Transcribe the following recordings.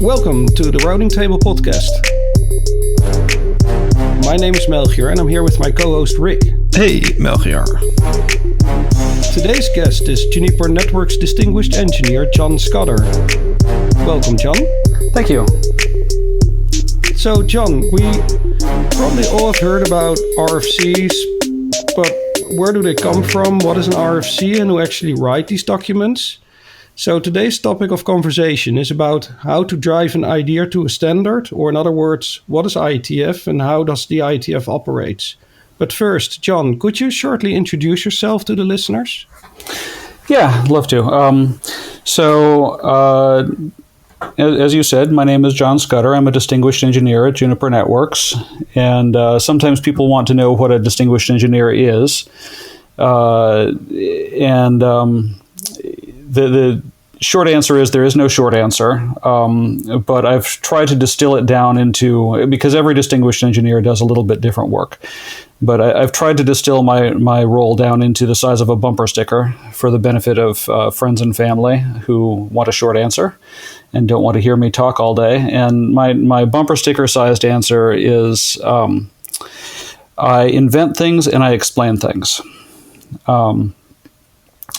Welcome to the Routing Table podcast. My name is Melchior and I'm here with my co-host Rick. Hey, Melchior. Today's guest is Juniper Networks Distinguished Engineer John Scudder. Welcome, John. Thank you. So, John, we probably all have heard about RFCs, but where do they come from? What is an RFC and who actually write these documents? So today's topic of conversation is about how to drive an idea to a standard, or in other words, what is IETF and how does the IETF operate? But first, John, could you shortly introduce yourself to the listeners? Yeah, I'd love to. As you said, my name is John Scudder. I'm a distinguished engineer at Juniper Networks, and sometimes people want to know what a distinguished engineer is. The short answer is there is no short answer, but I've tried to distill it down into, because every distinguished engineer does a little bit different work, but I've tried to distill my role down into the size of a bumper sticker for the benefit of friends and family who want a short answer and don't want to hear me talk all day. And my bumper sticker sized answer is I invent things and I explain things.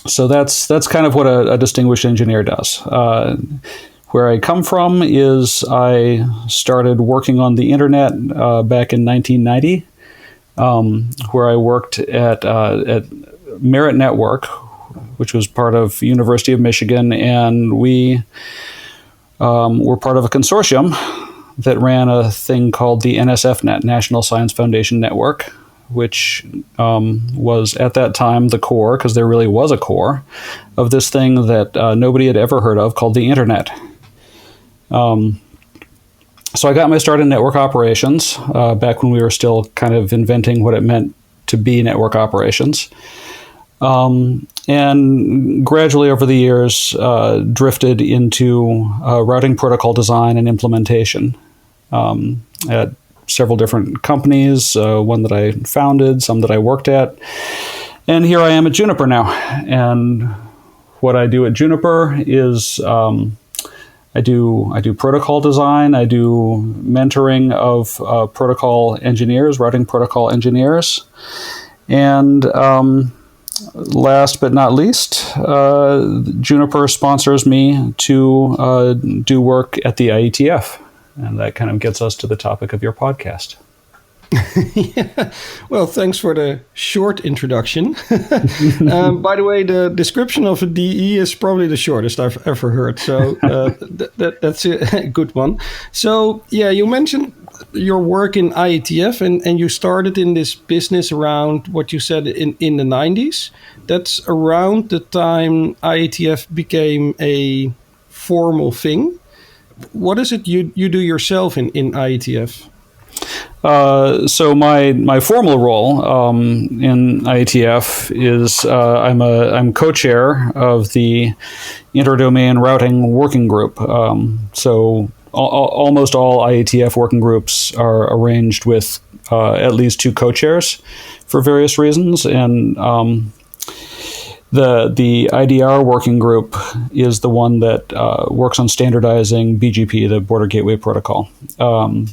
So that's kind of what a distinguished engineer does. Where I come from is I started working on the internet back in 1990, where I worked at Merit Network, which was part of University of Michigan, and we were part of a consortium that ran a thing called the NSFNet, National Science Foundation Network, which was at that time the core, because there really was a core, of this thing that nobody had ever heard of called the Internet. So I got my start in network operations back when we were still kind of inventing what it meant to be network operations. And gradually over the years drifted into routing protocol design and implementation at several different companies, one that I founded, some that I worked at. And here I am at Juniper now. And what I do at Juniper is I do protocol design, I do mentoring of protocol engineers, routing protocol engineers. And last but not least, Juniper sponsors me to do work at the IETF. And that kind of gets us to the topic of your podcast. Yeah. Well, thanks for the short introduction. By the way, the description of a DE is probably the shortest I've ever heard. So that's a good one. So, yeah, you mentioned your work in IETF and you started in this business around what you said in the 90s. That's around the time IETF became a formal thing. What is it you do yourself in IETF? So my formal role in IETF is I'm co-chair of the Interdomain Routing Working Group. So almost all IETF working groups are arranged with at least two co-chairs for various reasons, and The IDR working group is the one that works on standardizing BGP, the Border Gateway Protocol. And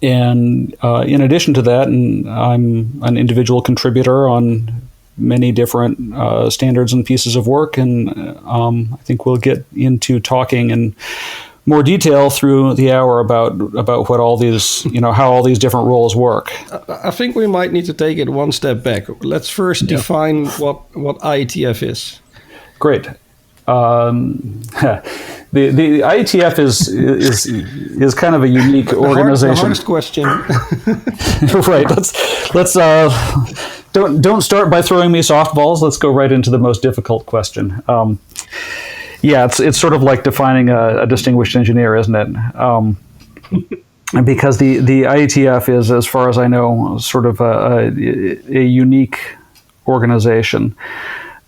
in addition to that, I'm an individual contributor on many different standards and pieces of work, and I think we'll get into talking in more detail through the hour about what all these, how all these different roles work. I think we might need to take it one step back. Let's first define what IETF is. Great. The IETF is kind of a unique organization. The hardest question. Right. Let's don't start by throwing me softballs. Let's go right into the most difficult question. Yeah, it's sort of like defining a distinguished engineer, isn't it? Because the IETF is, as far as I know, sort of a unique organization,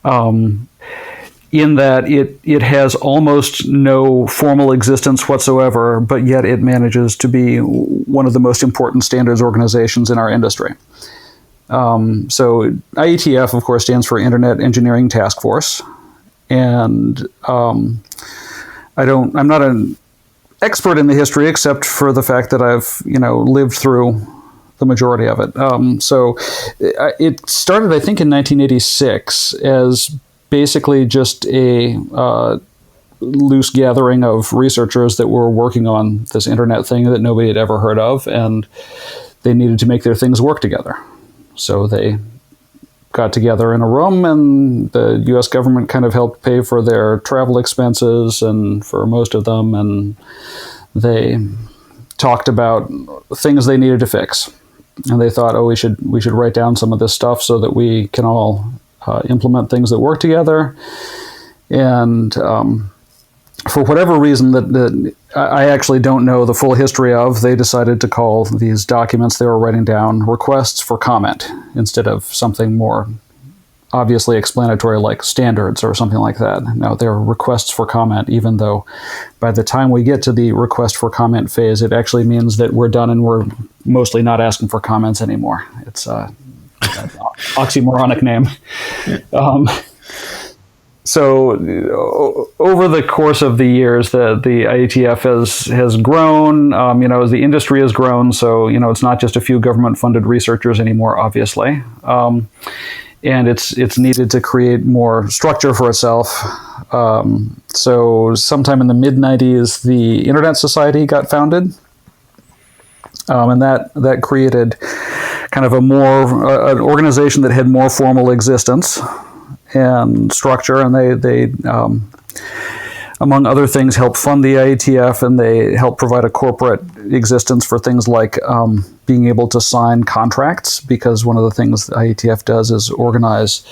in that it has almost no formal existence whatsoever, but yet it manages to be one of the most important standards organizations in our industry. So IETF, of course, stands for Internet Engineering Task Force. And I'm not an expert in the history, except for the fact that I've lived through the majority of it. So it started, I think, in 1986 as basically just a loose gathering of researchers that were working on this internet thing that nobody had ever heard of, and they needed to make their things work together. So they got together in a room, and the U.S. government kind of helped pay for their travel expenses and for most of them, and they talked about things they needed to fix. And they thought, we should write down some of this stuff so that we can all implement things that work together. And for whatever reason that I actually don't know the full history of, they decided to call these documents they were writing down requests for comment instead of something more obviously explanatory like standards or something like that. No, they're requests for comment, even though by the time we get to the request for comment phase, it actually means that we're done and we're mostly not asking for comments anymore. It's an oxymoronic name. So over the course of the years, the IETF has grown, as the industry has grown. So, it's not just a few government-funded researchers anymore, obviously. And it's needed to create more structure for itself. So sometime in the mid-90s, the Internet Society got founded. And that created kind of an organization that had more formal existence and structure, and they among other things, help fund the IETF, and they help provide a corporate existence for things like being able to sign contracts, because one of the things the IETF does is organize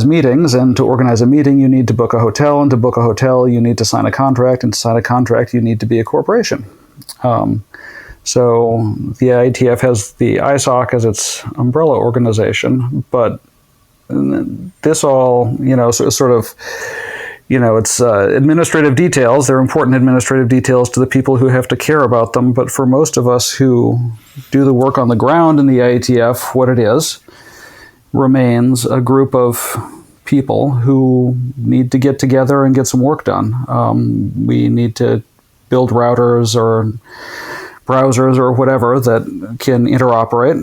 meetings, and to organize a meeting, you need to book a hotel, and to book a hotel, you need to sign a contract, and to sign a contract, you need to be a corporation. So the IETF has the ISOC as its umbrella organization, but this all, sort of, it's administrative details. They're important administrative details to the people who have to care about them. But for most of us who do the work on the ground in the IETF, what it is remains a group of people who need to get together and get some work done. We need to build routers or browsers or whatever that can interoperate.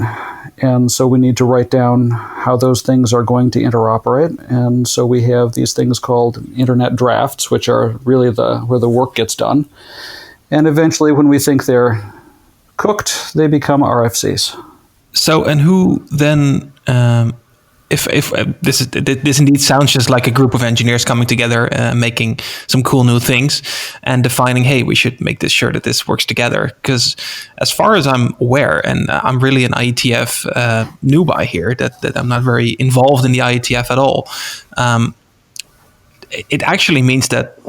And so we need to write down how those things are going to interoperate. And so we have these things called internet drafts, which are really where the work gets done. And eventually, when we think they're cooked, they become RFCs. So, and who then, if this indeed sounds just like a group of engineers coming together, making some cool new things and defining, hey, we should make this sure that this works together. Because as far as I'm aware, and I'm really an IETF newbie here, that I'm not very involved in the IETF at all, it actually means that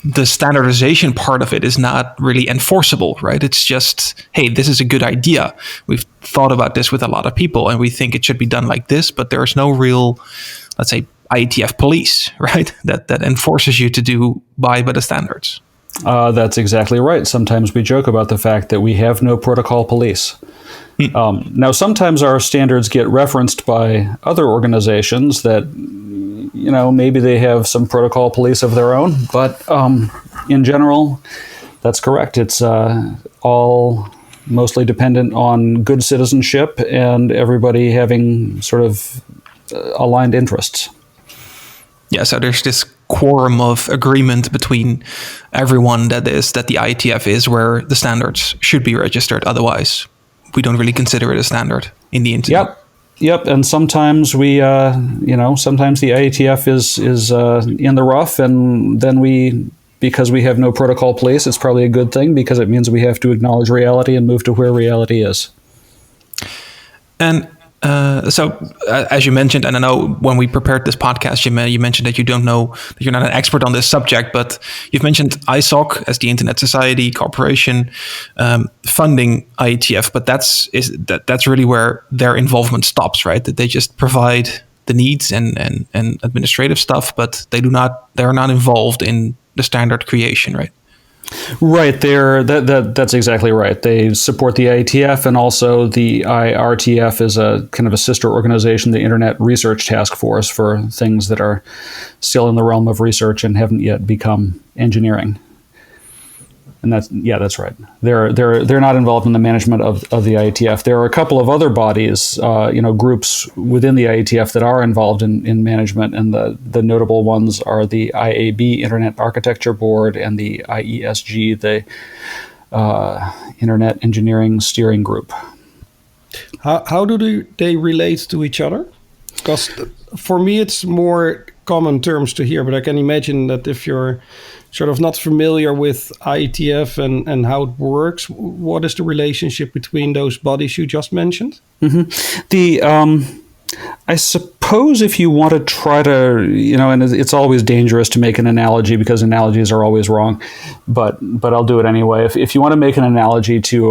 the standardization part of it is not really enforceable, right? It's just, hey, this is a good idea. We've thought about this with a lot of people and we think it should be done like this, but there's no real, let's say, IETF police, right? That enforces you to do by the standards. That's exactly right. Sometimes we joke about the fact that we have no protocol police. Now, sometimes our standards get referenced by other organizations that, maybe they have some protocol police of their own, but in general, that's correct. It's all mostly dependent on good citizenship and everybody having sort of aligned interests. Yeah, so there's this quorum of agreement between everyone that the IETF is where the standards should be registered. Otherwise, we don't really consider it a standard in the internet. Yep. And sometimes sometimes the IETF is in the rough, and then because we have no protocol police, it's probably a good thing because it means we have to acknowledge reality and move to where reality is. And so, as you mentioned, and I know when we prepared this podcast, you mentioned that you don't know, that you're not an expert on this subject, but you've mentioned ISOC as the Internet Society Corporation funding IETF, but that's really where their involvement stops, right? That they just provide the needs and administrative stuff, but they're not involved in the standard creation, right? Right, that's exactly right. They support the IETF, and also the IRTF is a kind of a sister organization, the Internet Research Task Force, for things that are still in the realm of research and haven't yet become engineering. And that's right. They're not involved in the management of the IETF. There are a couple of other bodies, groups within the IETF that are involved in management, and the notable ones are the IAB, Internet Architecture Board, and the IESG, the Internet Engineering Steering Group. How do they relate to each other? Because for me, it's more common terms to hear, but I can imagine that if you're sort of not familiar with IETF and how it works, what is the relationship between those bodies you just mentioned? Mm-hmm. I suppose if you want to try to, and it's always dangerous to make an analogy because analogies are always wrong, but I'll do it anyway. If you want to make an analogy to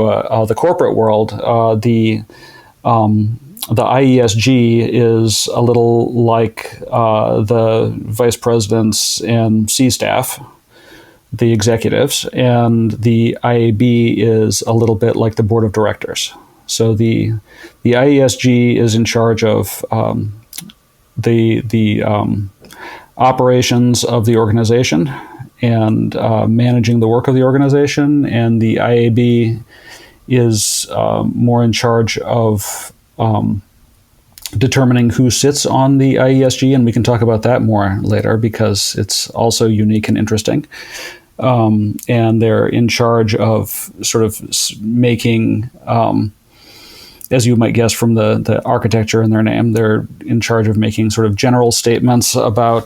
the corporate world, the IESG is a little like the vice presidents and C staff, the executives, and the IAB is a little bit like the board of directors. So the IESG is in charge of the operations of the organization and managing the work of the organization, and the IAB is more in charge of determining who sits on the IESG, and we can talk about that more later because it's also unique and interesting. And they're in charge of sort of making, as you might guess from the architecture in their name, they're in charge of making sort of general statements about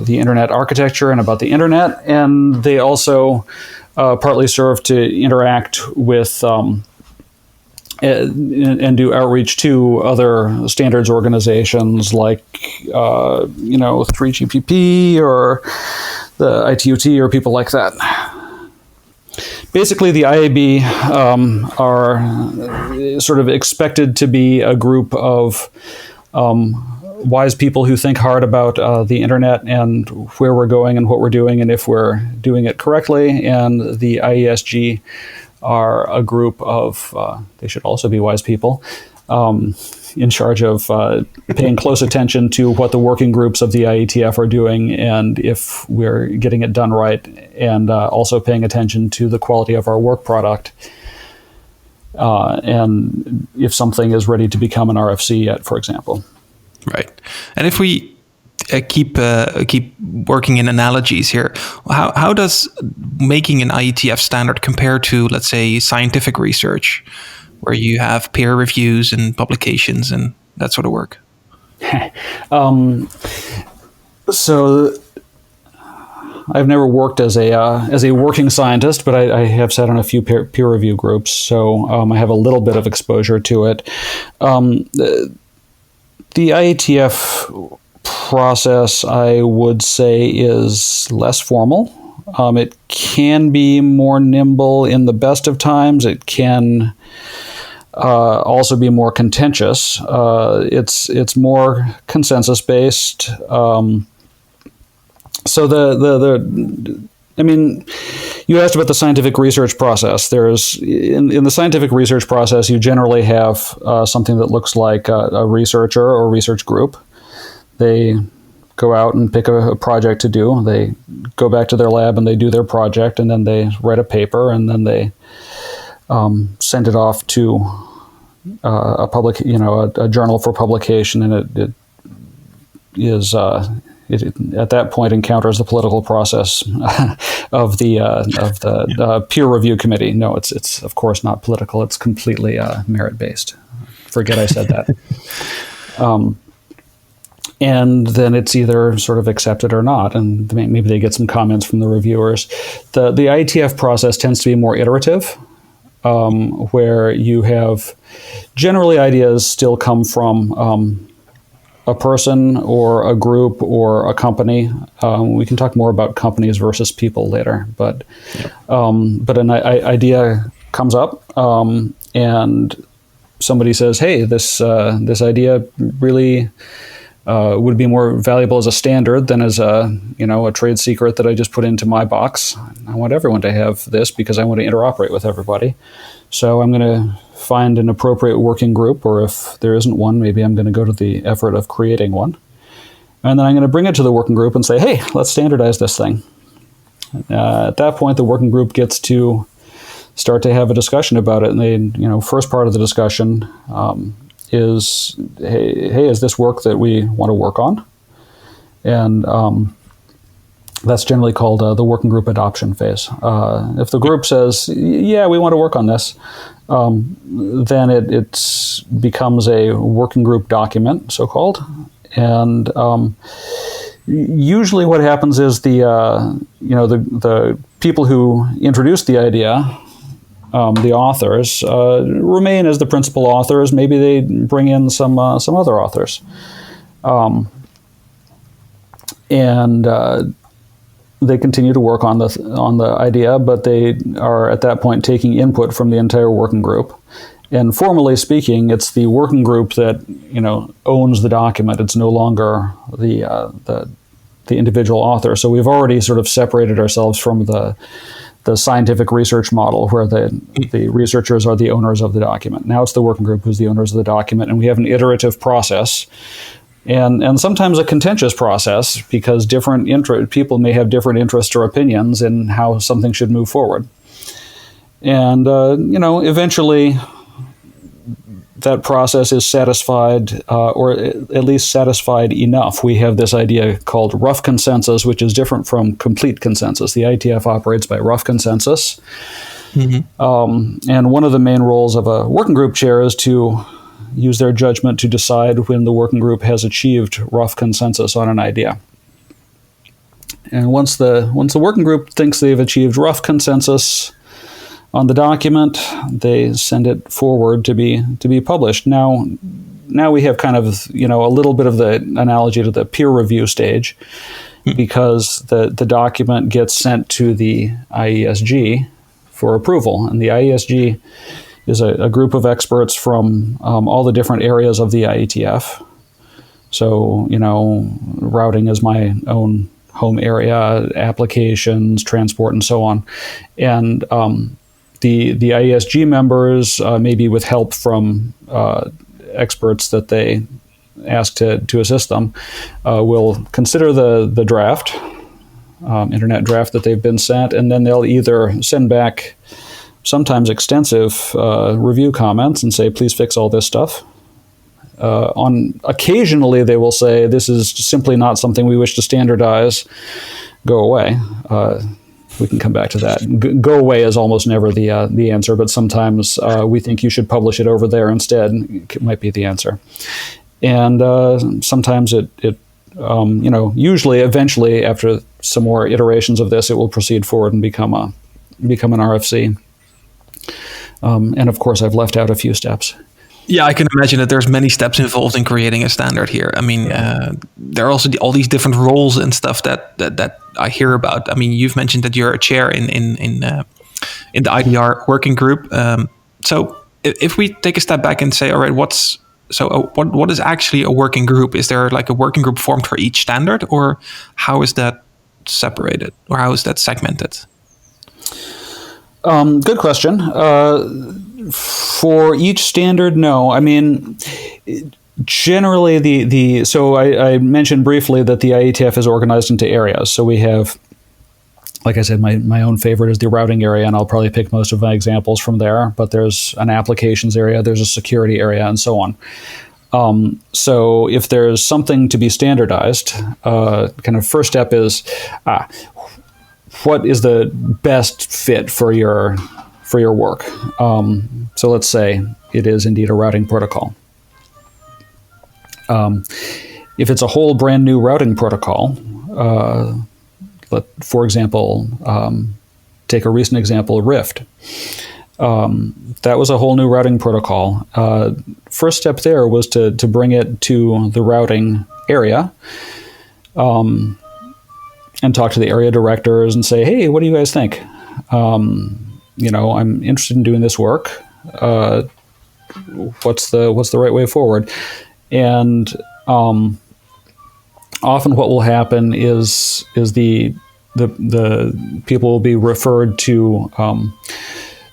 the internet architecture and about the internet, and they also partly serve to interact with and do outreach to other standards organizations like 3GPP or the ITUT or people like that. Basically, the IAB are sort of expected to be a group of wise people who think hard about the internet and where we're going and what we're doing and if we're doing it correctly. And the IESG are a group of, they should also be wise people, in charge of paying close attention to what the working groups of the IETF are doing and if we're getting it done right, and also paying attention to the quality of our work product and if something is ready to become an RFC yet, for example. Right. And if we keep working in analogies here, how does making an IETF standard compare to, let's say, scientific research, where you have peer reviews and publications and that sort of work? So I've never worked as a working scientist, but I have sat on a few peer review groups, so I have a little bit of exposure to it. The IETF process, I would say, is less formal. It can be more nimble in the best of times. It can also be more contentious. It's more consensus based. So you asked about the scientific research process. There's in the scientific research process, you generally have something that looks like a researcher or research group. They go out and pick a project to do. They go back to their lab and they do their project, and then they write a paper, and then they send it off to a journal for publication, and it is at that point encounters the political process of the peer review committee. No, it's of course not political. It's completely merit based. Forget I said that. And then it's either sort of accepted or not, and maybe they get some comments from the reviewers. The IETF process tends to be more iterative, where you have generally ideas still come from a person or a group or a company. We can talk more about companies versus people later, but an idea comes up, and somebody says, "Hey, this idea really would be more valuable as a standard than as a trade secret that I just put into my box. I want everyone to have this because I want to interoperate with everybody. So I'm going to find an appropriate working group, or if there isn't one, maybe I'm going to go to the effort of creating one. And then I'm going to bring it to the working group and say, hey, let's standardize this thing." At that point, the working group gets to start to have a discussion about it. And they, first part of the discussion is, hey, is this work that we want to work on? And that's generally called the working group adoption phase. If the group says, yeah, we want to work on this, then it becomes a working group document, so-called. And usually what happens is the people who introduced the idea, the authors, remain as the principal authors. Maybe they bring in some other authors. And they continue to work on the idea, but they are at that point taking input from the entire working group. And formally speaking, it's the working group that owns the document. It's no longer the individual author. So we've already sort of separated ourselves from the scientific research model, where the researchers are the owners of the document. Now it's the working group who's the owners of the document, and we have an iterative process. And sometimes a contentious process, because people may have different interests or opinions in how something should move forward. And, eventually that process is satisfied, or at least satisfied enough. We have this idea called rough consensus, which is different from complete consensus. The IETF operates by rough consensus. Mm-hmm. And one of the main roles of a working group chair is to use their judgment to decide when the working group has achieved rough consensus on an idea. And once the working group thinks they've achieved rough consensus on the document, they send it forward to be published. Now we have kind of a little bit of the analogy to the peer review stage, because the document gets sent to the IESG for approval, and the IESG is a group of experts from all the different areas of the IETF. So, routing is my own home area, applications, transport, and so on. And the IESG members, maybe with help from experts that they ask to assist them, will consider the draft, internet draft that they've been sent, and then they'll either send back sometimes extensive review comments and say, please fix all this stuff. Occasionally they will say, this is simply not something we wish to standardize, go away. We can come back to that. Go away is almost never the answer, but sometimes we think you should publish it over there instead. It might be the answer. And sometimes it usually, eventually, after some more iterations of this, it will proceed forward and become an RFC. And of course, I've left out a few steps. Yeah, I can imagine that there's many steps involved in creating a standard here. I mean, there are also all these different roles and stuff that I hear about. I mean, you've mentioned that you're a chair in the IDR working group. So if we take a step back and say, all right, what is actually a working group? Is there like a working group formed for each standard, or how is that separated, or how is that segmented? Good question. For each standard, no. I mean, generally, so I mentioned briefly that the IETF is organized into areas. So we have, like I said, my own favorite is the routing area, and I'll probably pick most of my examples from there. But there's an applications area, there's a security area, and so on. So if there's something to be standardized, kind of first step is, what is the best fit for your work? So let's say it is indeed a routing protocol. If it's a whole brand new routing protocol, for example, take a recent example, Rift. That was a whole new routing protocol. First step there was to bring it to the routing area, and talk to the area directors and say, hey, what do you guys think? I'm interested in doing this work. What's the right way forward? And often what will happen is the people will be referred to.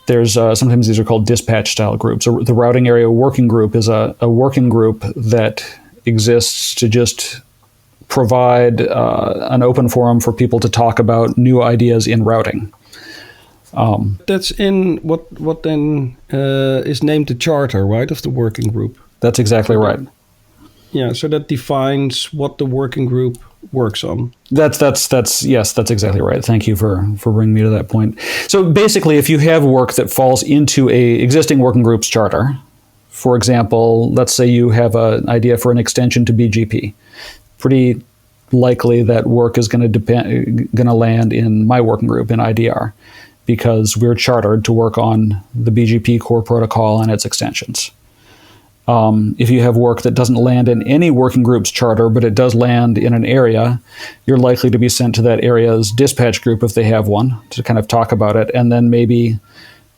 There's sometimes these are called dispatch style groups. The routing area working group is a working group that exists to just provide an open forum for people to talk about new ideas in routing. That's in what then is named the charter, right, of the working group. That's exactly right. Yeah, so that defines what the working group works on. That's exactly right. Thank you for bringing me to that point. So basically, if you have work that falls into a existing working group's charter, for example, let's say you have an idea for an extension to BGP, pretty likely that work is going to land in my working group in IDR, because we're chartered to work on the BGP core protocol and its extensions. If you have work that doesn't land in any working group's charter, but it does land in an area, you're likely to be sent to that area's dispatch group if they have one, to kind of talk about it, and then maybe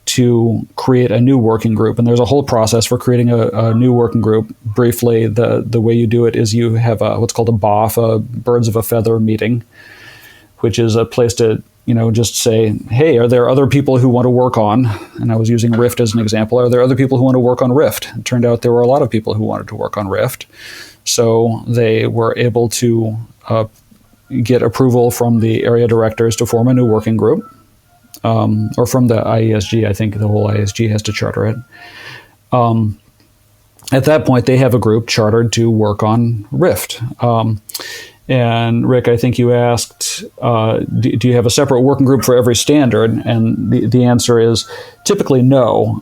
to create a new working group. And there's a whole process for creating a new working group. Briefly, the way you do it is you have what's called a BOF, a birds of a feather meeting, which is a place to just say, hey, are there other people who want to work on, and I was using Rift as an example, are there other people who want to work on Rift? It turned out there were a lot of people who wanted to work on Rift. So they were able to get approval from the area directors to form a new working group, or from the IESG. I think the whole IESG has to charter it. At that point, they have a group chartered to work on Rift. And Rick, I think you asked, do you have a separate working group for every standard? And the answer is typically no.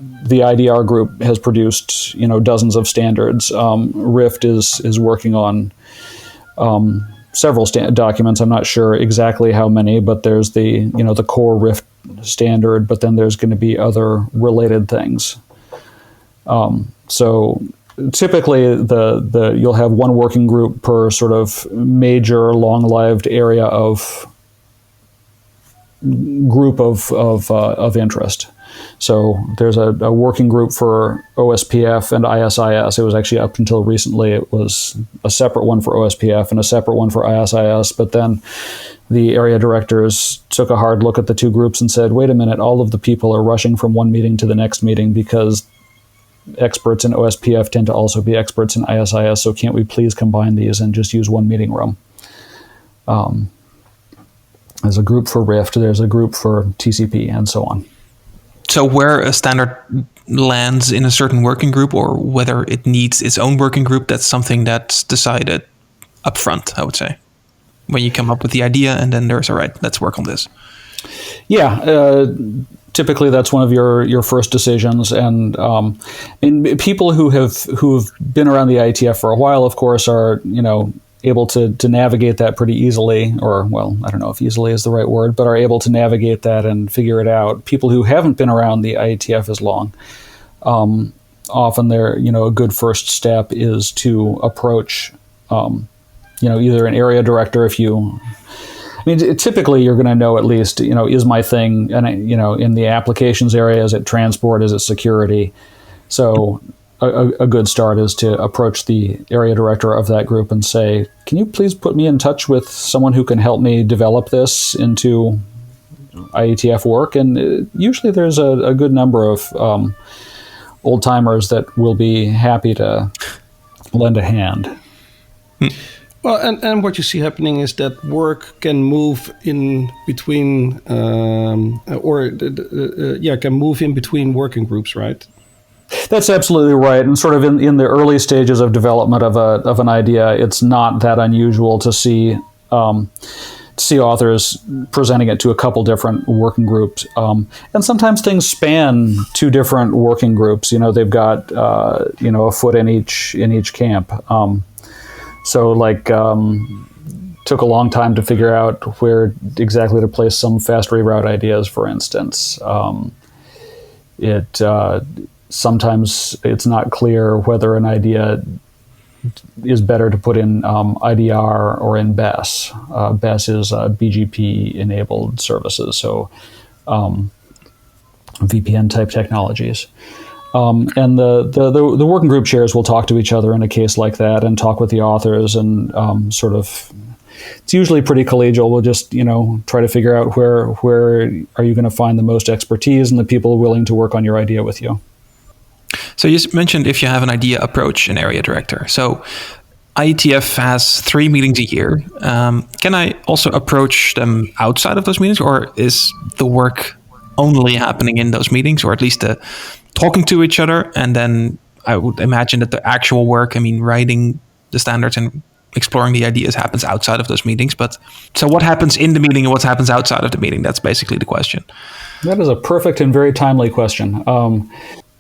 The IDR group has produced, dozens of standards. Rift is working on several documents. I'm not sure exactly how many, but there's the core Rift standard, but then there's going to be other related things. So typically, you'll have one working group per sort of major, long-lived area of group of interest. So there's a working group for OSPF and ISIS. It was actually up until recently, it was a separate one for OSPF and a separate one for ISIS. But then the area directors took a hard look at the two groups and said, wait a minute, all of the people are rushing from one meeting to the next meeting because experts in OSPF tend to also be experts in ISIS, so can't we please combine these and just use one meeting room? There's a group for Rift, there's a group for TCP, and so on. So where a standard lands in a certain working group, or whether it needs its own working group, that's something that's decided up front, I would say. When you come up with the idea, and then there's, all right, let's work on this. Yeah, typically that's one of your first decisions, and people who've been around the IETF for a while, of course, are able to navigate that pretty easily, or well, I don't know if easily is the right word, but are able to navigate that and figure it out. People who haven't been around the IETF as long, often a good first step is to approach either an area director typically you're going to know at least, is my thing, and in the applications area, is it transport, is it security? So a good start is to approach the area director of that group and say, can you please put me in touch with someone who can help me develop this into IETF work? And usually there's a good number of old timers that will be happy to lend a hand. Well, and what you see happening is that work can move in between, can move in between working groups, right? That's absolutely right. And sort of in the early stages of development of an idea, it's not that unusual to see authors presenting it to a couple different working groups. And sometimes things span two different working groups. They've got a foot in each camp. Took a long time to figure out where exactly to place some fast reroute ideas, for instance. Sometimes it's not clear whether an idea is better to put in IDR or in BES. BES is BGP-enabled services, so VPN-type technologies. And the working group chairs will talk to each other in a case like that and talk with the authors and it's usually pretty collegial. We'll just, try to figure out where are you going to find the most expertise and the people willing to work on your idea with you. So you mentioned if you have an idea, approach an area director. So IETF has 3 meetings a year. Can I also approach them outside of those meetings, or is the work only happening in those meetings, or at least talking to each other? And then I would imagine that the actual work, I mean, writing the standards and exploring the ideas, happens outside of those meetings. But so what happens in the meeting and what happens outside of the meeting? That's basically the question. That is a perfect and very timely question.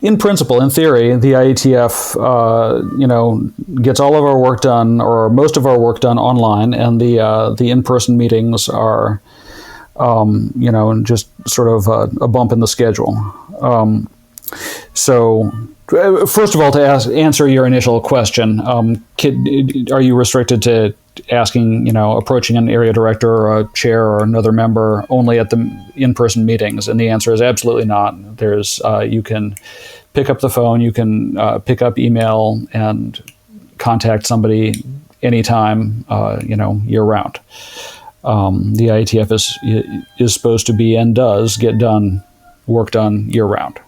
In principle, in theory, the IETF, gets all of our work done, or most of our work done, online, and the in-person meetings are, just sort of a bump in the schedule. So, first of all, to answer your initial question, are you restricted to asking, approaching an area director or a chair or another member only at the in-person meetings? And the answer is absolutely not. There's you can pick up the phone, you can pick up email and contact somebody anytime, year round. The IETF is supposed to be and does get work done year round.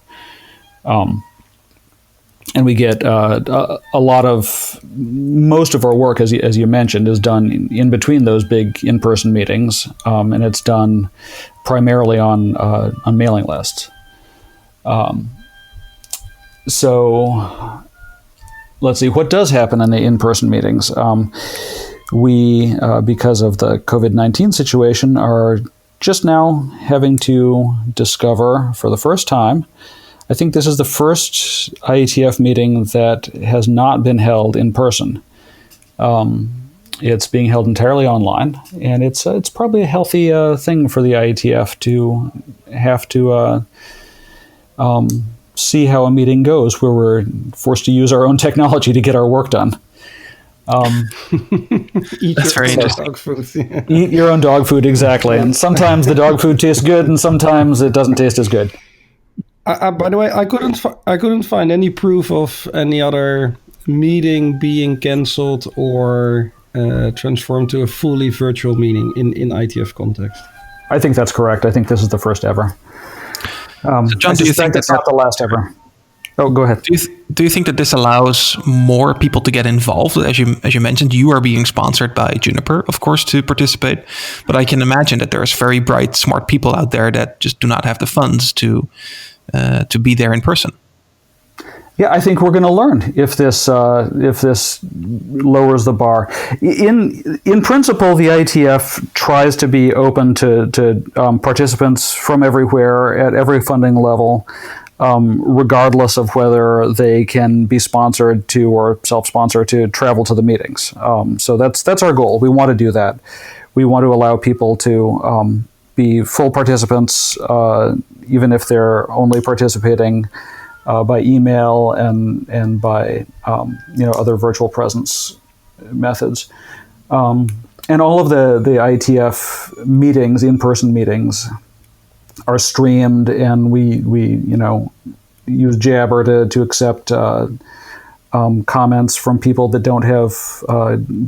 And we get a lot of, most of our work, as you mentioned, is done in between those big in-person meetings, and it's done primarily on mailing lists. So let's see, what does happen in the in-person meetings? We, because of the COVID-19 situation, are just now having to discover for the first time, I think this is the first IETF meeting that has not been held in person. It's being held entirely online, and it's probably a healthy thing for the IETF to have to see how a meeting goes where we're forced to use our own technology to get our work done. That's very interesting. Dog food. Eat your own dog food, exactly. And sometimes the dog food tastes good, and sometimes it doesn't taste as good. By the way, I couldn't find any proof of any other meeting being cancelled or transformed to a fully virtual meeting in IETF context. I think that's correct. I think this is the first ever. So John, do you think that's not the last ever? Oh, go ahead. Do you think that this allows more people to get involved? As you mentioned, you are being sponsored by Juniper, of course, to participate. But I can imagine that there's very bright, smart people out there that just do not have the funds to be there in person. Yeah, I think we're going to learn if this lowers the bar. In principle, the IETF tries to be open to participants from everywhere at every funding level, regardless of whether they can be sponsored to or self-sponsor to travel to the meetings. So that's our goal. We want to do that. We want to allow people to be full participants, even if they're only participating by email and by other virtual presence methods. And all of the IETF meetings, in-person meetings, are streamed, and we use Jabber to accept comments from people that don't have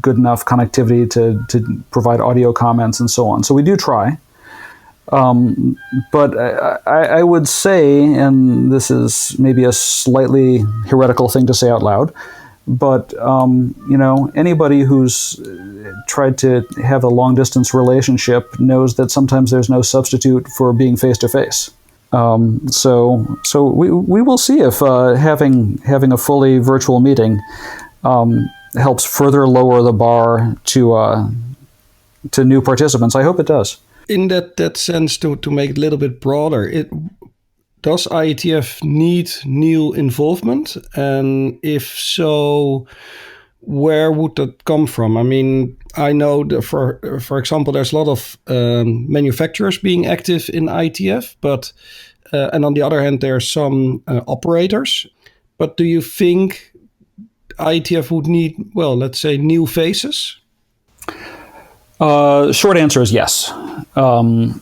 good enough connectivity to provide audio comments and so on. So we do try. But I would say, and this is maybe a slightly heretical thing to say out loud, but anybody who's tried to have a long distance relationship knows that sometimes there's no substitute for being face to face. So we will see if having a fully virtual meeting helps further lower the bar to new participants. I hope it does. In that sense, to make it a little bit broader, does IETF need new involvement? And if so, where would that come from? I mean, I know that for example, there's a lot of manufacturers being active in IETF, but and on the other hand, there are some operators. But do you think IETF would need, well, let's say, new faces? Short answer is yes. Any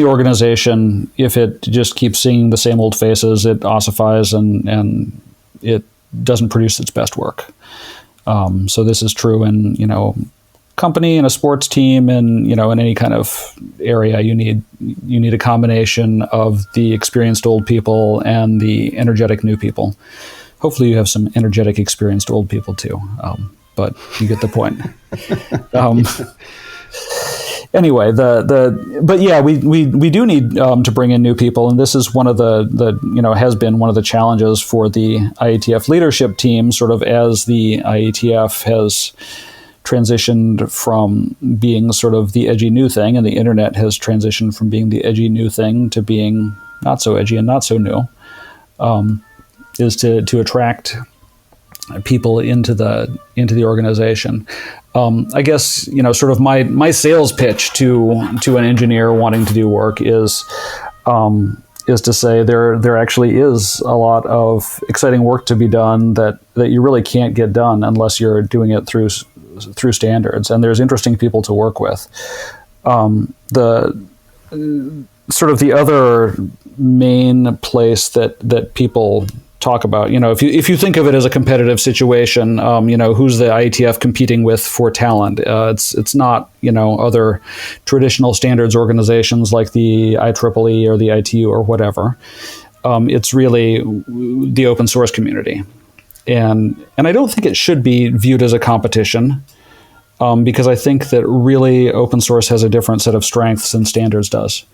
organization, if it just keeps seeing the same old faces, it ossifies and it doesn't produce its best work. So this is true in company and a sports team, and in any kind of area. You need a combination of the experienced old people and the energetic new people. hopefully you have some energetic, experienced old people too. But you get the point. Anyway, but yeah, we do need to bring in new people, and this is one of the has been one of the challenges for the IETF leadership team, sort of as the IETF has transitioned from being sort of the edgy new thing, and the internet has transitioned from being the edgy new thing to being not so edgy and not so new, is to attract people into the organization. I guess sort of my sales pitch to an engineer wanting to do work is to say there actually is a lot of exciting work to be done that you really can't get done unless you're doing it through standards, and there's interesting people to work with. The sort of the other main place that people talk about, if you think of it as a competitive situation, who's the IETF competing with for talent? It's not other traditional standards organizations like the IEEE or the ITU or whatever. It's really the open source community, and I don't think it should be viewed as a competition, because I think that really open source has a different set of strengths than standards does.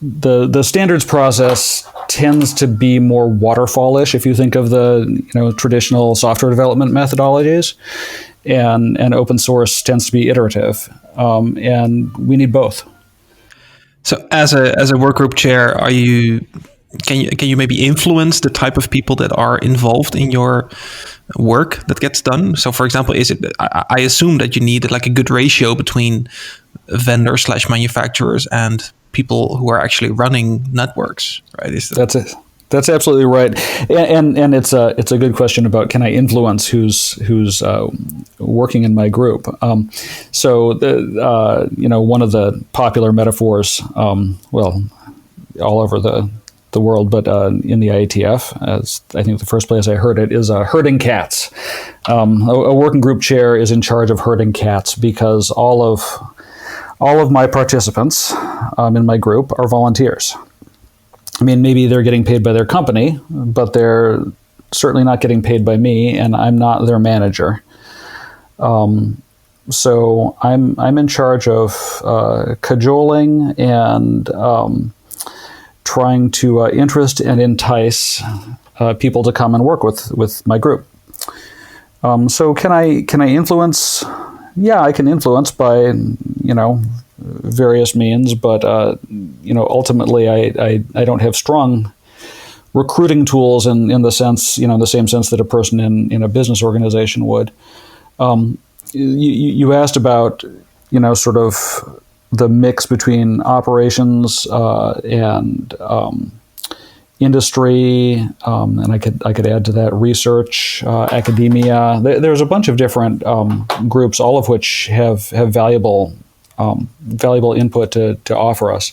The standards process tends to be more waterfallish if you think of the traditional software development methodologies, and open source tends to be iterative, and we need both. So as a workgroup chair, can you maybe influence the type of people that are involved in your work that gets done? So for example, I assume that you need like a good ratio between vendors / manufacturers and people who are actually running networks, right? That's it. That's absolutely right, and it's a good question about can I influence who's working in my group. So one of the popular metaphors, well, all over the world, but in the IETF, as I think the first place I heard it is herding cats. A working group chair is in charge of herding cats because all of my participants in my group are volunteers. I mean, maybe they're getting paid by their company, but they're certainly not getting paid by me, and I'm not their manager. So I'm in charge of cajoling and trying to interest and entice people to come and work with my group. So can I influence? Yeah, I can influence by various means, but ultimately I don't have strong recruiting tools in the sense, the same sense that a person in a business organization would. You asked about sort of the mix between operations and industry, and I could add to that research, academia. There's a bunch of different groups, all of which have valuable input to offer us.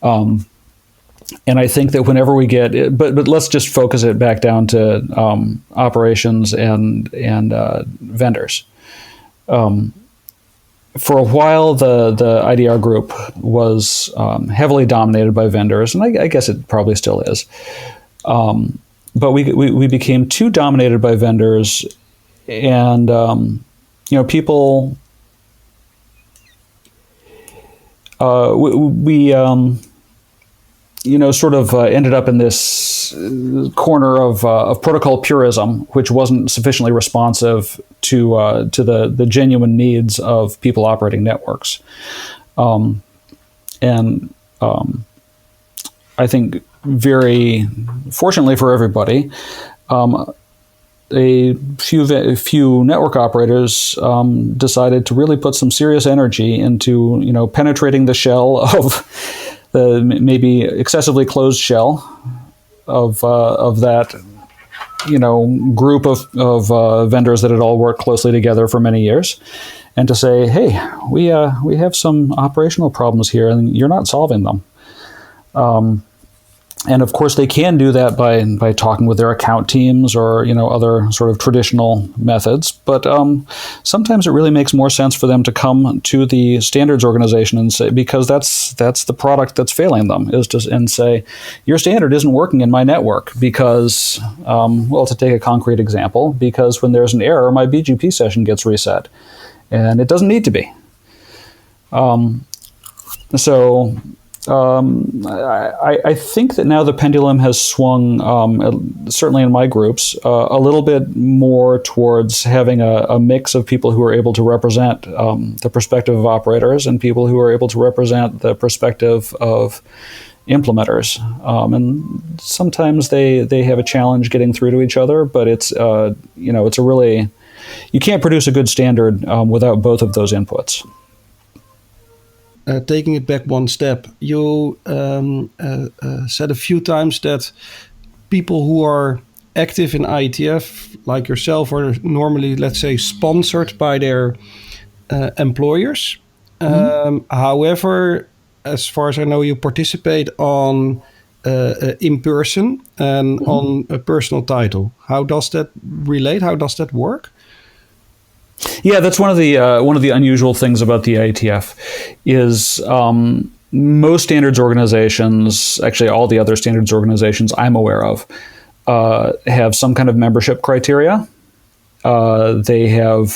And I think that whenever we get, but let's just focus it back down to operations and vendors. For a while, the IDR group was heavily dominated by vendors, and I guess it probably still is. But we became too dominated by vendors, and people. We sort of ended up in this corner of protocol purism, which wasn't sufficiently responsive to the genuine needs of people operating networks. And I think very fortunately for everybody, a few network operators decided to really put some serious energy into penetrating the shell of the maybe excessively closed shell of that group of vendors that had all worked closely together for many years, and to say, hey, we have some operational problems here, and you're not solving them. And of course, they can do that by talking with their account teams or other sort of traditional methods. But sometimes it really makes more sense for them to come to the standards organization and say, because that's the product that's failing them, and say, your standard isn't working in my network because, to take a concrete example, because when there's an error, my BGP session gets reset, and it doesn't need to be. I think that now the pendulum has swung, certainly in my groups, a little bit more towards having a mix of people who are able to represent the perspective of operators and people who are able to represent the perspective of implementers. And sometimes they have a challenge getting through to each other, but it's a really, you can't produce a good standard without both of those inputs. Taking it back one step, you said a few times that people who are active in IETF, like yourself, are normally, let's say, sponsored by their employers. However, as far as I know, you participate on Inperson and on a personal title. How does that relate? How does that work? Yeah, that's one of the unusual things about the IETF is most standards organizations, actually all the other standards organizations I'm aware of, have some kind of membership criteria. They have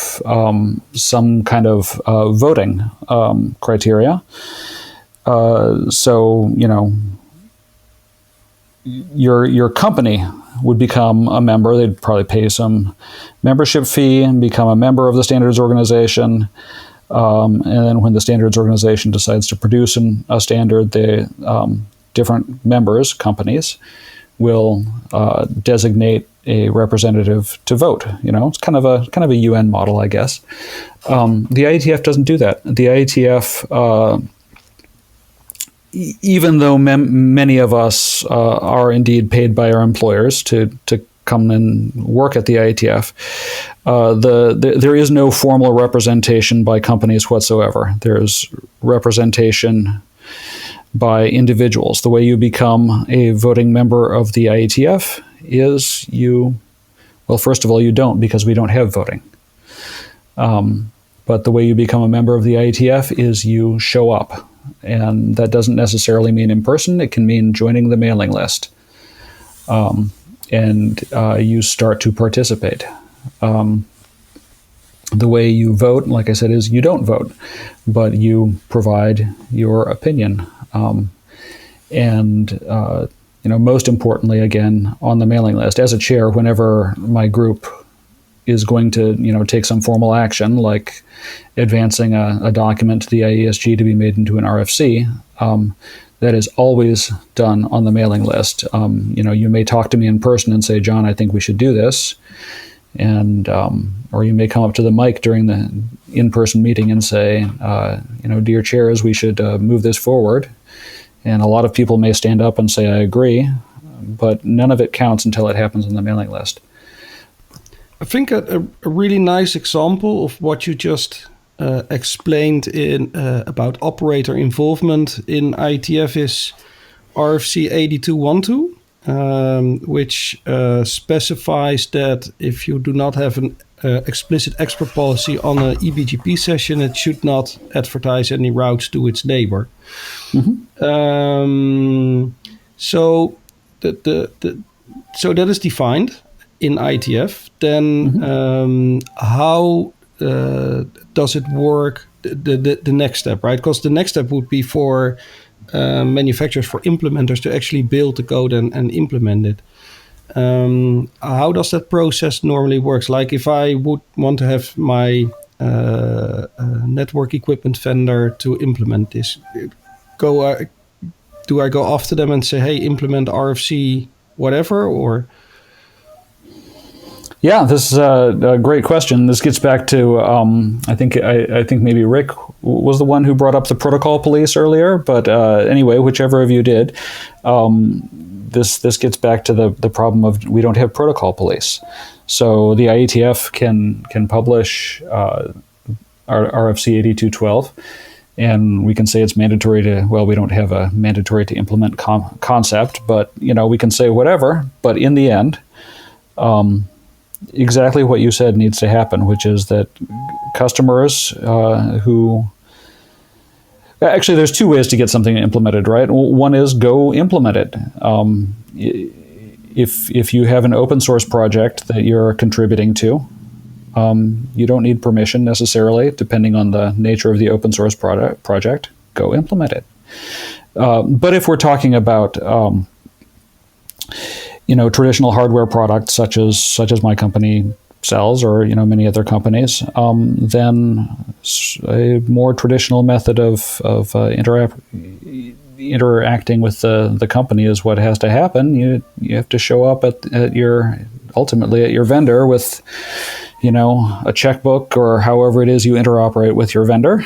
some kind of voting criteria. So your company would become a member. They'd probably pay some membership fee and become a member of the standards organization. And then when the standards organization decides to produce a standard, the different members, companies, will designate a representative to vote. It's kind of a UN model, I guess. The IETF doesn't do that. The IETF, even though many of us are indeed paid by our employers to come and work at the IETF, there is no formal representation by companies whatsoever. There's representation by individuals. The way you become a voting member of the IETF is first of all, you don't, because we don't have voting. But the way you become a member of the IETF is you show up. And that doesn't necessarily mean in person. It can mean joining the mailing list. And you start to participate. The way you vote, like I said, is you don't vote, but you provide your opinion. Most importantly, again, on the mailing list, as a chair, whenever my group is going to, take some formal action, like advancing a document to the IESG to be made into an RFC, that is always done on the mailing list. You may talk to me in person and say, John, I think we should do this. And, or you may come up to the mic during the in-person meeting and say, dear chairs, we should move this forward. And a lot of people may stand up and say, I agree, but none of it counts until it happens on the mailing list. I think a really nice example of what you just explained about operator involvement in IETF is RFC 8212, which specifies that if you do not have an explicit export policy on an eBGP session, it should not advertise any routes to its neighbor. So that is defined in IETF. Then how does it work? The next step, right? Because the next step would be for manufacturers, for implementers to actually build the code and implement it. How does that process normally works? Like if I would want to have my network equipment vendor to implement this, do I go after them and say, hey, implement RFC whatever, or? Yeah, this is a great question. This gets back to I think maybe Rick was the one who brought up the protocol police earlier. But anyway, whichever of you did, this gets back to the problem of we don't have protocol police. So the IETF can publish RFC 8212, And we can say it's mandatory to, well, we don't have a mandatory to implement concept, but, we can say whatever. But in the end, exactly what you said needs to happen, which is that customers who... Actually, there's two ways to get something implemented, right? One is go implement it. If you have an open source project that you're contributing to, you don't need permission necessarily, depending on the nature of the open source project. Go implement it. But if we're talking about traditional hardware products such as my company sells, or many other companies, then a more traditional method of interacting with the company is what has to happen. You have to show up at your vendor with a checkbook, or however it is you interact with your vendor,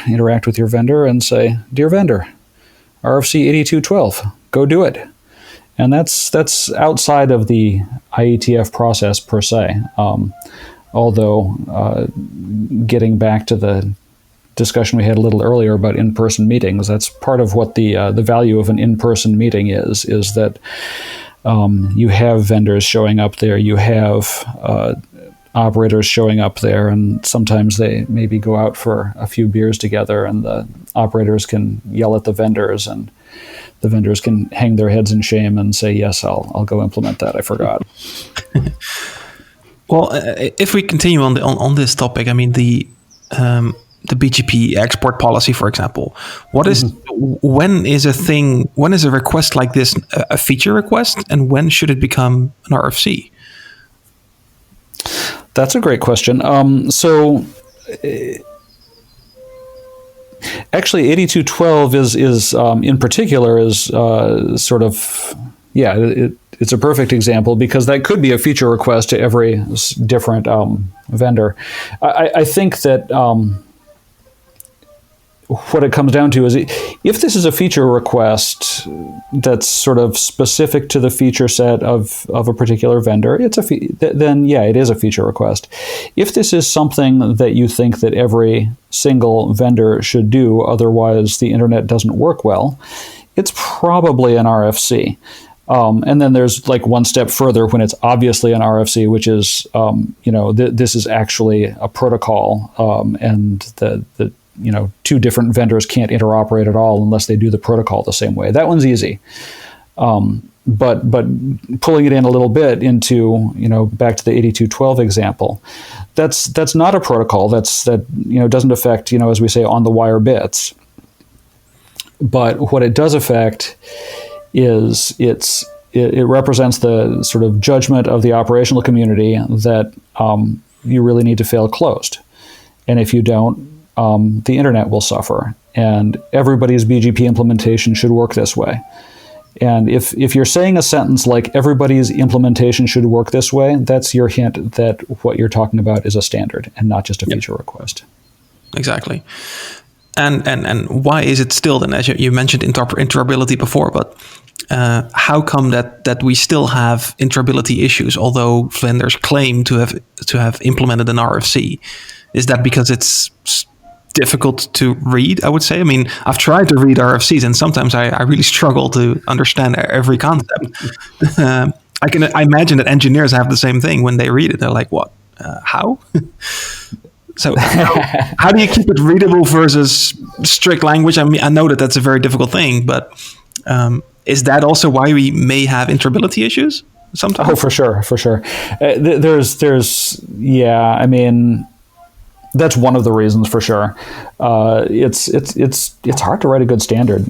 and say, "Dear vendor, RFC 8212, go do it." And that's outside of the IETF process per se. Although getting back to the discussion we had a little earlier about in-person meetings, that's part of what the value of an in-person meeting is that you have vendors showing up there, you have operators showing up there, and sometimes they maybe go out for a few beers together, and the operators can yell at the vendors, and the vendors can hang their heads in shame and say, "Yes, I'll go implement that. I forgot." Well, if we continue on this topic, I mean the BGP export policy, for example, when is a request like this a feature request, and when should it become an RFC? That's a great question. Actually, 8212 is in particular is sort of, it's a perfect example, because that could be a feature request to every different vendor. I think that what it comes down to is, if this is a feature request that's sort of specific to the feature set of a particular vendor, then it is a feature request. If this is something that you think that every single vendor should do, otherwise the internet doesn't work well, it's probably an RFC. And then there's like one step further when it's obviously an RFC, which is, this is actually a protocol, and the two different vendors can't interoperate at all unless they do the protocol the same way. That one's easy. But pulling it in a little bit into, back to the 8212 example, that's not a protocol that doesn't affect, as we say, on the wire bits. But what it does affect is it represents the sort of judgment of the operational community that you really need to fail closed. And if you don't, the internet will suffer. And everybody's BGP implementation should work this way. And if you're saying a sentence like everybody's implementation should work this way, that's your hint that what you're talking about is a standard and not just a feature request. Exactly. And why is it still then, as you mentioned interoperability before, but how come that we still have interoperability issues, although vendors claim to have implemented an RFC? Is that because it's difficult to read, I would say? I mean, I've tried to read RFCs, and sometimes I really struggle to understand every concept. I imagine that engineers have the same thing when they read it. They're like, what? How? So how do you keep it readable versus strict language? I mean, I know that that's a very difficult thing, but is that also why we may have interoperability issues sometimes? Oh, for sure. I mean, that's one of the reasons for sure. It's hard to write a good standard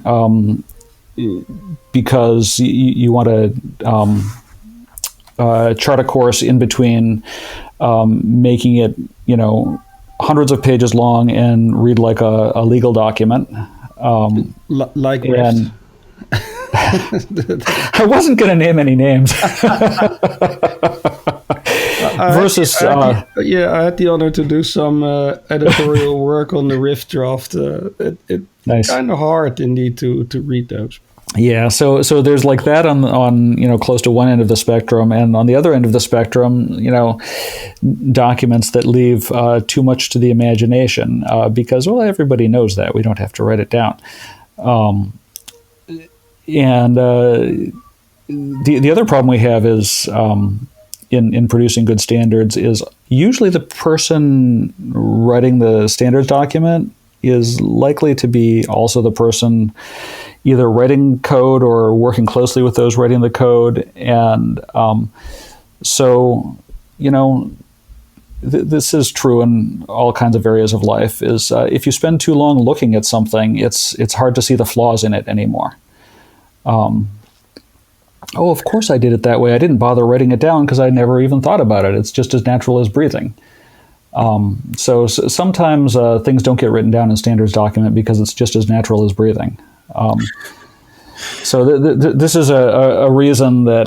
because you want to chart a course in between making it, hundreds of pages long and read like a legal document. Like and I wasn't going to name any names. Versus, I had the honor to do some editorial work on the Rift draft. It's nice. kind of hard indeed to read those. Yeah, so there's like that on close to one end of the spectrum, and on the other end of the spectrum, documents that leave too much to the imagination because everybody knows that we don't have to write it down, and the other problem we have is in producing good standards is usually the person writing the standards document is likely to be also the person either writing code or working closely with those writing the code. And this is true in all kinds of areas of life, is if you spend too long looking at something, it's hard to see the flaws in it anymore. Of course I did it that way. I didn't bother writing it down because I never even thought about it. It's just as natural as breathing. So sometimes things don't get written down in standards document because it's just as natural as breathing. This is a reason that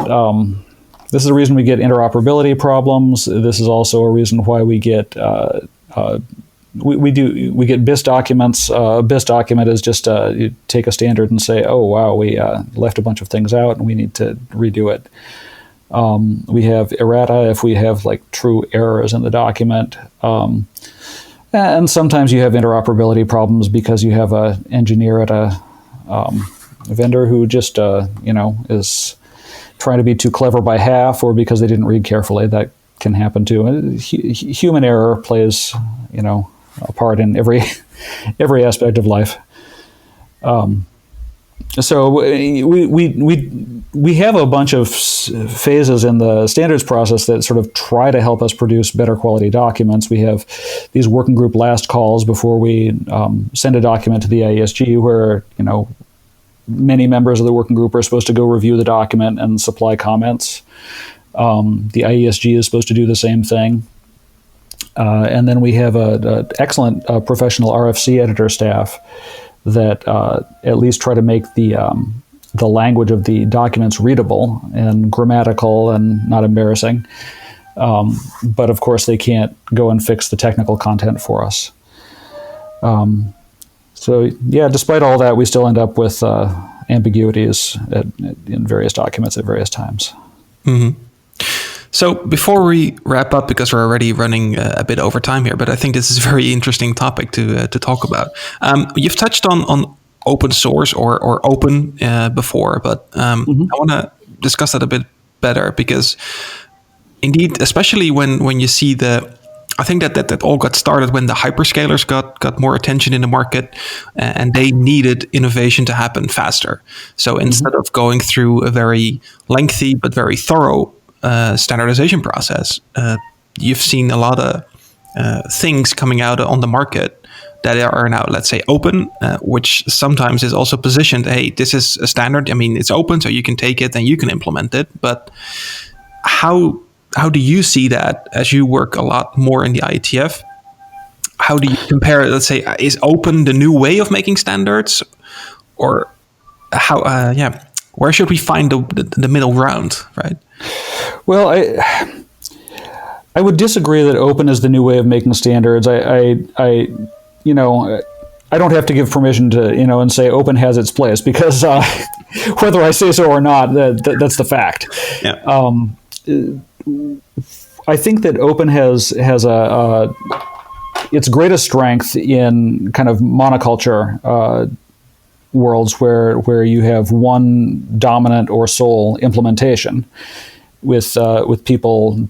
this is a reason we get interoperability problems. This is also a reason why we get we get BIS documents. A BIS document is just you take a standard and say, oh wow, we left a bunch of things out and we need to redo it. We have errata if we have like true errors in the document. And sometimes you have interoperability problems because you have an engineer at a vendor who just is trying to be too clever by half, or because they didn't read carefully. That can happen too. Human error plays a part in every aspect of life. So we have a bunch of phases in the standards process that sort of try to help us produce better quality documents. We have these working group last calls before we send a document to the IESG, where many members of the working group are supposed to go review the document and supply comments. The IESG is supposed to do the same thing. And then we have an excellent professional RFC editor staff that at least try to make the language of the documents readable and grammatical and not embarrassing. But of course, they can't go and fix the technical content for us. Despite all that, we still end up with ambiguities in various documents at various times. Mm-hmm. So before we wrap up, because we're already running a bit over time here, but I think this is a very interesting topic to talk about. You've touched on open source or open before, but I want to discuss that a bit better, because indeed, especially when you see I think that all got started when the hyperscalers got more attention in the market, and they needed innovation to happen faster. So instead of going through a very lengthy but very thorough standardization process, you've seen a lot of things coming out on the market that are now, let's say, open, which sometimes is also positioned, hey, this is a standard. I mean, it's open, so you can take it and you can implement it. But how do you see that as you work a lot more in the IETF? How do you compare, let's say, is open the new way of making standards? Or how, where should we find the middle ground, right? Well, I would disagree that open is the new way of making standards. I don't have to give permission to, and say open has its place, because whether I say so or not, that's the fact. Yeah. I think that open has its greatest strength in kind of monoculture worlds where you have one dominant or sole implementation with people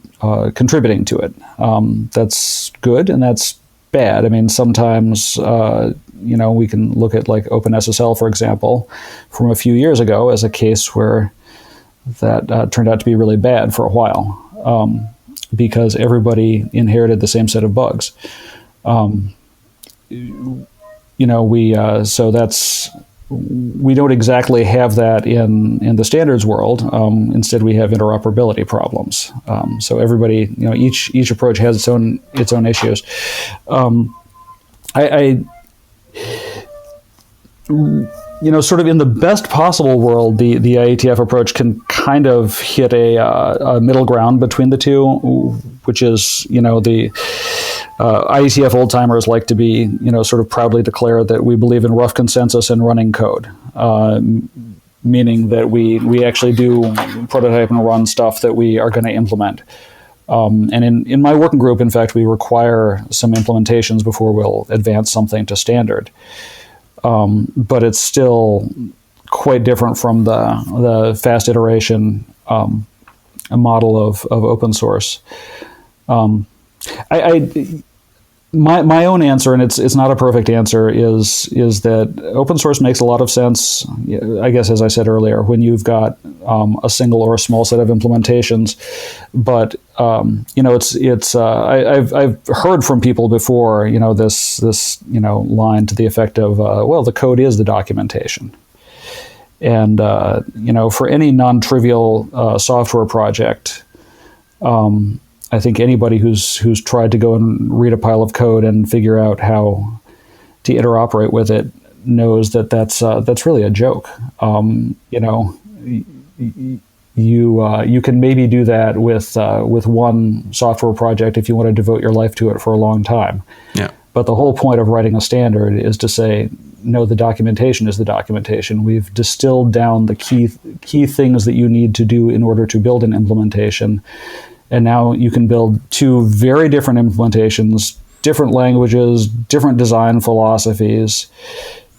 contributing to it. That's good and that's bad. I mean, sometimes we can look at like OpenSSL, for example, from a few years ago as a case where that turned out to be really bad for a while, because everybody inherited the same set of bugs. We don't exactly have that in the standards world. Instead, we have interoperability problems. So everybody, each approach has its own issues. Sort of in the best possible world, the IETF approach can kind of hit a middle ground between the two, which is, the IETF old timers like to be, sort of proudly declare that we believe in rough consensus and running code. meaning that we actually do prototype and run stuff that we are going to implement. And in my working group, in fact, we require some implementations before we'll advance something to standard. But it's still quite different from the fast iteration model of open source. My own answer, and it's not a perfect answer, is that open source makes a lot of sense. I guess, as I said earlier, when you've got a single or a small set of implementations. But I've heard from people before, this line to the effect of, well, the code is the documentation. And for any non-trivial software project, I think anybody who's tried to go and read a pile of code and figure out how to interoperate with it knows that that's really a joke. You can maybe do that with one software project if you want to devote your life to it for a long time. Yeah. But the whole point of writing a standard is to say, no, the documentation is the documentation. We've distilled down the key things that you need to do in order to build an implementation. And now you can build two very different implementations, different languages, different design philosophies,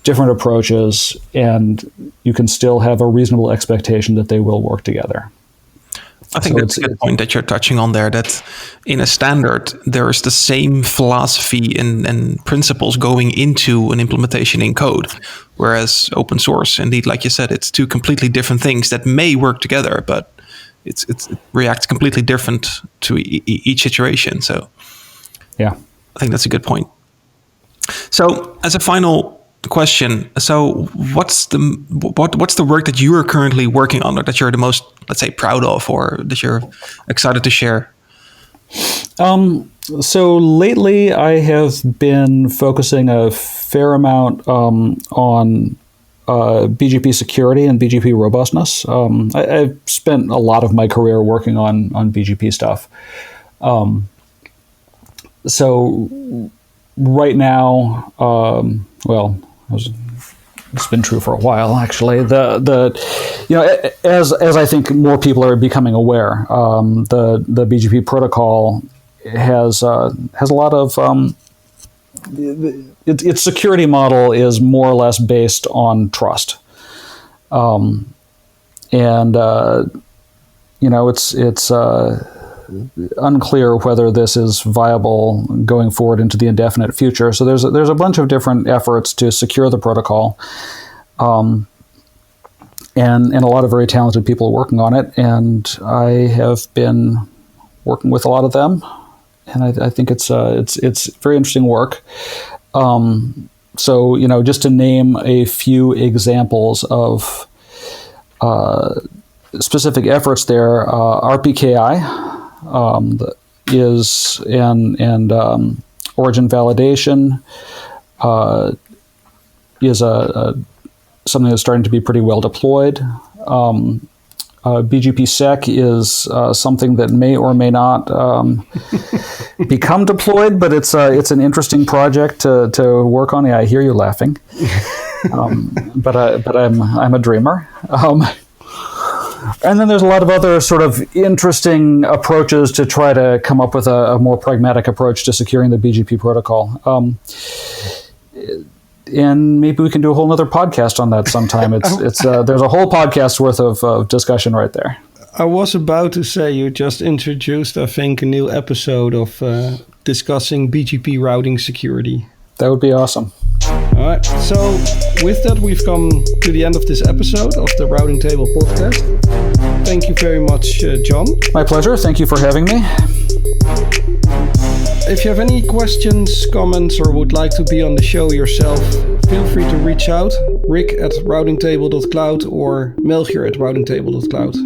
different approaches, and you can still have a reasonable expectation that they will work together. I think that's a good point that you're touching on there, that in a standard, there is the same philosophy and principles going into an implementation in code. Whereas open source, indeed, like you said, it's two completely different things that may work together, but it reacts completely different to each situation. So yeah, I think that's a good point. So as a final question, so what's the work that you are currently working on, or that you're the most, let's say, proud of, or that you're excited to share? So lately I have been focusing a fair amount on BGP security and BGP robustness. I've spent a lot of my career working on BGP stuff. So right now, it's been true for a while, actually. As I think more people are becoming aware, the BGP protocol has a lot of its security model is more or less based on trust, it's unclear whether this is viable going forward into the indefinite future. So there's a bunch of different efforts to secure the protocol, and a lot of very talented people working on it. And I have been working with a lot of them, and I think it's very interesting work. So just to name a few examples of specific efforts there, RPKI. Is and origin validation is something that's starting to be pretty well deployed. BGP-sec is something that may or may not become deployed, but it's an interesting project to work on. Yeah, I hear you laughing, but I'm a dreamer. And then there's a lot of other sort of interesting approaches to try to come up with a more pragmatic approach to securing the BGP protocol. And maybe we can do a whole nother podcast on that sometime. There's a whole podcast worth of discussion right there. I was about to say, you just introduced, I think, a new episode of discussing BGP routing security. That would be awesome. All right. So with that, we've come to the end of this episode of the Routing Table podcast. Thank you very much, John. My pleasure. Thank you for having me. If you have any questions, comments, or would like to be on the show yourself, feel free to reach out, rick@routingtable.cloud or Melchior@routingtable.cloud.